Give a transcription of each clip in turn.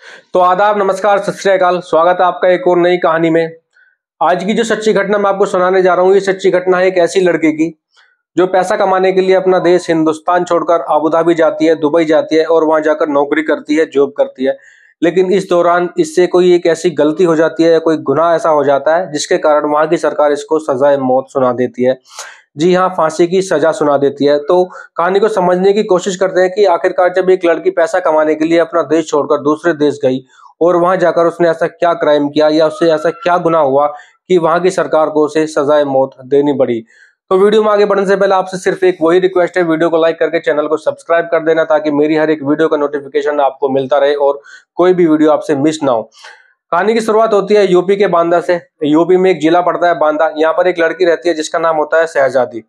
तो आदाब, नमस्कार, सत श्री अकाल। स्वागत है आपका एक और नई कहानी में। आज की जो सच्ची घटना मैं आपको सुनाने जा रहा हूँ, ये सच्ची घटना है एक ऐसी लड़की की जो पैसा कमाने के लिए अपना देश हिंदुस्तान छोड़कर अबू धाबी जाती है, दुबई जाती है और वहां जाकर नौकरी करती है, जॉब करती है। लेकिन इस दौरान इससे कोई एक ऐसी गलती हो जाती है या कोई गुनाह ऐसा हो जाता है जिसके कारण वहां की सरकार इसको सजाए मौत सुना देती है। जी हाँ, फांसी की सजा सुना देती है। तो कहानी को समझने की कोशिश करते हैं कि आखिरकार जब एक लड़की पैसा कमाने के लिए अपना देश छोड़कर दूसरे देश गई और वहां जाकर उसने ऐसा क्या क्राइम किया या उससे ऐसा क्या गुनाह हुआ कि वहां की सरकार को उसे सजाए मौत देनी पड़ी। तो वीडियो में आगे बढ़ने से पहले आपसे सिर्फ एक वही रिक्वेस्ट है, वीडियो को लाइक करके चैनल को सब्सक्राइब कर देना ताकि मेरी हर एक वीडियो का नोटिफिकेशन आपको मिलता रहे और कोई भी वीडियो आपसे मिस ना हो। कहानी की शुरुआत होती है यूपी के बांदा से। यूपी में एक जिला पड़ता है बांदा। यहाँ पर एक लड़की रहती है जिसका नाम होता है शहजादी।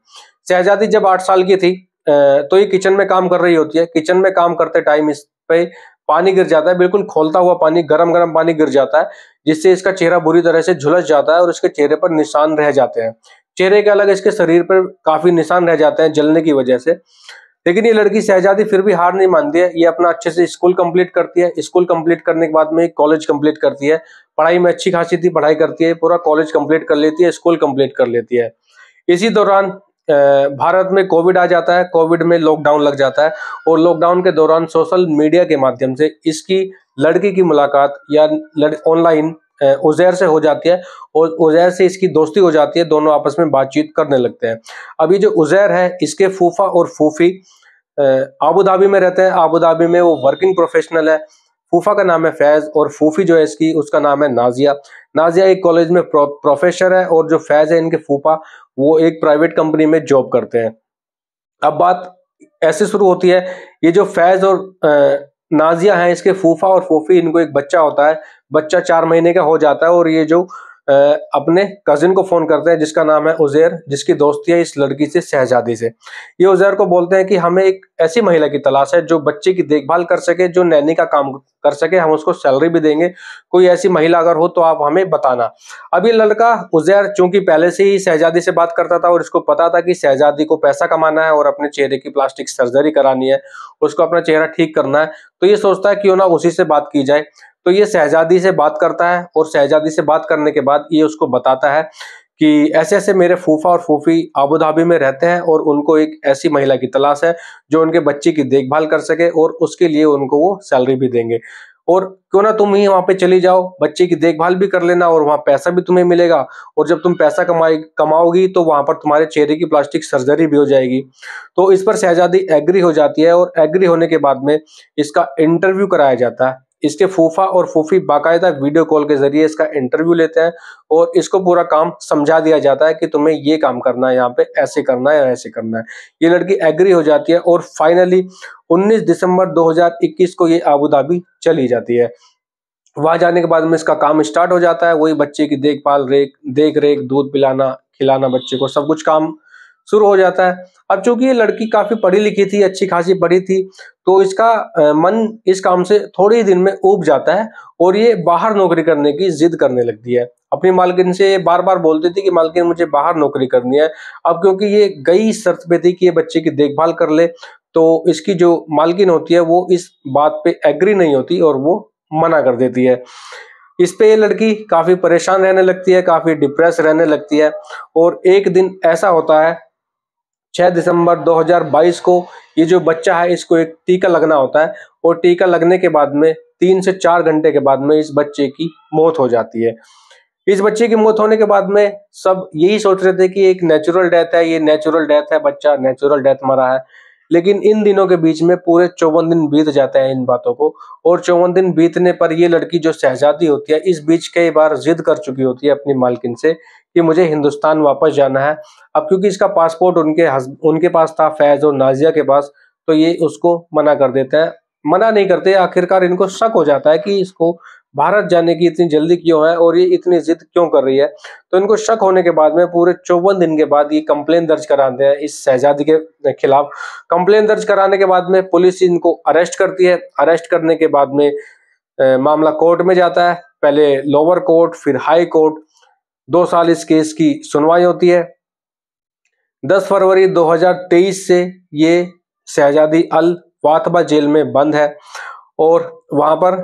शहजादी जब 8 साल की थी तो ये किचन में काम कर रही होती है। किचन में काम करते टाइम इस पे पानी गिर जाता है, बिल्कुल खौलता हुआ पानी, गरम गरम पानी गिर जाता है, जिससे इसका चेहरा बुरी तरह से झुलस जाता है और इसके चेहरे पर निशान रह जाते हैं। चेहरे के अलग इसके शरीर पर काफी निशान रह जाते हैं जलने की वजह से। लेकिन ये लड़की शहजादी फिर भी हार नहीं मानती है। ये अपना अच्छे से स्कूल कंप्लीट करती है। स्कूल कंप्लीट करने के बाद में कॉलेज कंप्लीट करती है। पढ़ाई में अच्छी खासी थी, पढ़ाई करती है, पूरा कॉलेज कंप्लीट कर लेती है, स्कूल कंप्लीट कर लेती है। इसी दौरान भारत में कोविड आ जाता है। कोविड में लॉकडाउन लग जाता है और लॉकडाउन के दौरान सोशल मीडिया के माध्यम से इसकी लड़की की मुलाकात या ऑनलाइन उजैर से हो जाती है और उजैर से इसकी दोस्ती हो जाती है। दोनों आपस में बातचीत करने लगते हैं। अभी जो उजैर है, इसके फूफा और फूफी अबू धाबी में रहते हैं। अबू धाबी में वो वर्किंग प्रोफेशनल है। फूफा का नाम है फैज और फूफी जो है इसकी, उसका नाम है नाजिया। नाजिया एक कॉलेज में प्रोफेसर है और जो फैज है इनके फूफा, वो एक प्राइवेट कंपनी में जॉब करते हैं। अब बात ऐसे शुरू होती है, ये जो फैज और नाजिया हैं, इसके फूफा और फूफी, इनको एक बच्चा होता है। बच्चा 4 महीने का हो जाता है और ये जो अपने कजिन को फोन करते हैं जिसका नाम है उजैर, जिसकी दोस्ती है इस लड़की से, शहजादी से। ये उजैर को बोलते हैं कि हमें एक ऐसी महिला की तलाश है जो बच्चे की देखभाल कर सके, जो नैनी का काम कर सके, हम उसको सैलरी भी देंगे। कोई ऐसी महिला अगर हो तो आप हमें बताना। अब ये लड़का उजैर चूंकि पहले से ही शहजादी से बात करता था और इसको पता था कि शहजादी को पैसा कमाना है और अपने चेहरे की प्लास्टिक सर्जरी करानी है, उसको अपना चेहरा ठीक करना है, तो ये सोचता है क्यों ना उसी से बात की जाए। तो ये शहजादी से बात करता है और शहजादी से बात करने के बाद ये उसको बताता है कि ऐसे ऐसे मेरे फूफा और फूफी अबू धाबी में रहते हैं और उनको एक ऐसी महिला की तलाश है जो उनके बच्चे की देखभाल कर सके और उसके लिए उनको वो सैलरी भी देंगे। और क्यों ना तुम ही वहां पे चली जाओ, बच्चे की देखभाल भी कर लेना और वहां पैसा भी तुम्हें मिलेगा। और जब तुम पैसा कमाओगी तो वहां पर तुम्हारे चेहरे की प्लास्टिक सर्जरी भी हो जाएगी। तो इस पर शहजादी एग्री हो जाती है और एग्री होने के बाद में इसका इंटरव्यू कराया जाता है। इसके फूफा और फूफी बाकायदा वीडियो कॉल के जरिए इसका इंटरव्यू लेते हैं और इसको पूरा काम समझा दिया जाता है कि तुम्हें ये काम करना है, यहाँ पे ऐसे करना है या ऐसे करना है। ये लड़की एग्री हो जाती है और फाइनली 19 दिसंबर 2021 को ये अबू धाबी चली जाती है। वहां जाने के बाद में इसका काम स्टार्ट हो जाता है। वही बच्चे की देखभाल, देख रेख, दूध पिलाना, खिलाना बच्चे को, सब कुछ काम शुरू हो जाता है। अब चूंकि ये लड़की काफी पढ़ी लिखी थी, अच्छी खासी पढ़ी थी, तो इसका मन इस काम से थोड़े ही दिन में ऊब जाता है और ये बाहर नौकरी करने की जिद करने लगती है। अपनी मालकिन से बार बार बोलती थी कि मालकिन मुझे बाहर नौकरी करनी है। अब क्योंकि ये गई शर्त पे थी कि ये बच्चे की देखभाल कर ले, तो इसकी जो मालकिन होती है वो इस बात पे एग्री नहीं होती और वो मना कर देती है। इस पे ये लड़की काफी परेशान रहने लगती है, काफी डिप्रेस रहने लगती है। और एक दिन ऐसा होता है 6 दिसंबर 2022 को, ये जो बच्चा है इसको एक टीका लगना होता है और टीका लगने के बाद में 3 से 4 घंटे के बाद में इस बच्चे की मौत हो जाती है। इस बच्चे की मौत होने के बाद में सब यही सोच रहे थे कि एक नेचुरल डेथ है, ये नेचुरल डेथ है, बच्चा नेचुरल डेथ मरा है। लेकिन इन दिनों के बीच में पूरे 54 दिन बीत जाते हैं इन बातों को। और 54 दिन बीतने पर ये लड़की जो शहजादी होती है, इस बीच कई बार जिद कर चुकी होती है अपनी मालकिन से कि मुझे हिंदुस्तान वापस जाना है। अब क्योंकि इसका पासपोर्ट उनके पास था, फैज और नाजिया के पास, तो ये उसको मना कर देते हैं। मना नहीं करते, आखिरकार इनको शक हो जाता है कि इसको भारत जाने की इतनी जल्दी क्यों है और ये इतनी जिद क्यों कर रही है। तो इनको शक होने के बाद में पूरे 54 दिन के बाद ये कंप्लेन दर्ज कराते हैं इस शहजादी के खिलाफ। कंप्लेन दर्ज कराने के बाद में पुलिस इनको अरेस्ट करती है। अरेस्ट करने के बाद में मामला कोर्ट में जाता है, पहले लोअर कोर्ट फिर हाई कोर्ट। 2 साल इस केस की सुनवाई होती है। 10 फरवरी 2023 से ये शहजादी अल वातबा जेल में बंद है और वहां पर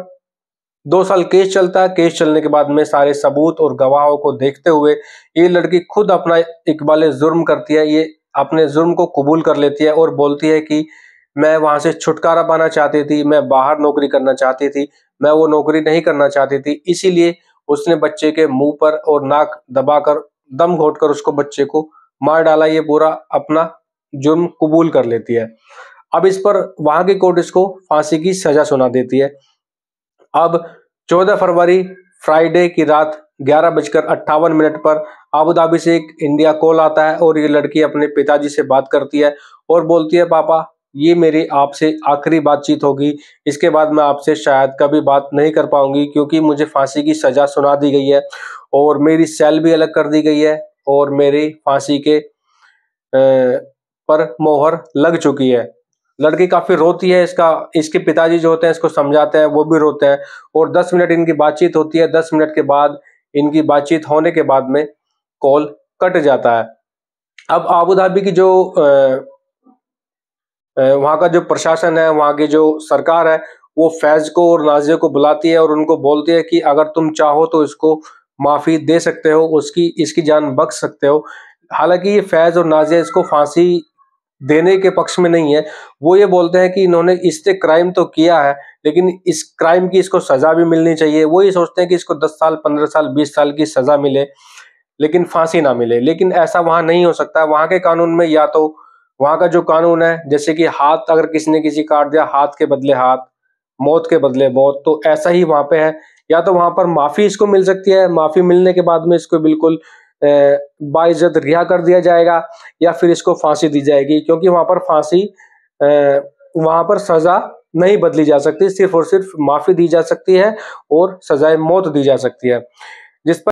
2 साल केस चलता है। केस चलने के बाद में सारे सबूत और गवाहों को देखते हुए ये लड़की खुद अपना इकबाल जुर्म करती है। ये अपने जुर्म को कबूल कर लेती है और बोलती है कि मैं वहां से छुटकारा पाना चाहती थी, मैं बाहर नौकरी करना चाहती थी, मैं वो नौकरी नहीं करना चाहती थी, इसीलिए उसने बच्चे के मुंह पर और नाक दबाकर दम घोटकर उसको बच्चे को मार डाला। ये पूरा अपना जुर्म कबूल कर लेती है। अब इस पर वहां की कोर्ट इसको फांसी की सजा सुना देती है। अब 14 फरवरी फ्राइडे की रात 11:58 पर अबू धाबी से एक इंडिया कॉल आता है और ये लड़की अपने पिताजी से बात करती है और बोलती है, पापा ये मेरी आपसे आखिरी बातचीत होगी, इसके बाद मैं आपसे शायद कभी बात नहीं कर पाऊंगी, क्योंकि मुझे फांसी की सजा सुना दी गई है और मेरी सेल भी अलग कर दी गई है और मेरी फांसी के पर मोहर लग चुकी है। लड़की काफी रोती है। इसके पिताजी जो होते हैं इसको समझाते हैं, वो भी रोते हैं और 10 मिनट इनकी बातचीत होती है। 10 मिनट के बाद इनकी बातचीत होने के बाद में कॉल कट जाता है। अब अबू धाबी की जो वहां का जो प्रशासन है, वहां की जो सरकार है, वो फैज को और नाजिया को बुलाती है और उनको बोलती है कि अगर तुम चाहो तो इसको माफी दे सकते हो, इसकी जान बख्श सकते हो। हालांकि ये फैज और नाजिया इसको फांसी देने के पक्ष में नहीं है। वो ये बोलते हैं कि इन्होंने इससे क्राइम तो किया है, लेकिन इस क्राइम की इसको सजा भी मिलनी चाहिए। वो ये सोचते हैं कि इसको 10 साल, 15 साल, 20 साल की सजा मिले, लेकिन फांसी ना मिले। लेकिन ऐसा वहां नहीं हो सकता। वहां के कानून में या तो वहां का जो कानून है, जैसे कि हाथ अगर किसी ने किसी काट दिया, हाथ के बदले हाथ, मौत के बदले मौत, तो ऐसा ही वहां पे है। या तो वहां पर माफी इसको मिल सकती है, माफी मिलने के बाद में इसको बिल्कुल बाइज्जत रिहा कर दिया जाएगा, या फिर इसको फांसी दी जाएगी, क्योंकि वहां पर फांसी वहां पर सजा नहीं बदली जा सकती, सिर्फ और सिर्फ माफी दी जा सकती है और सजाए मौत दी जा सकती है। जिस पर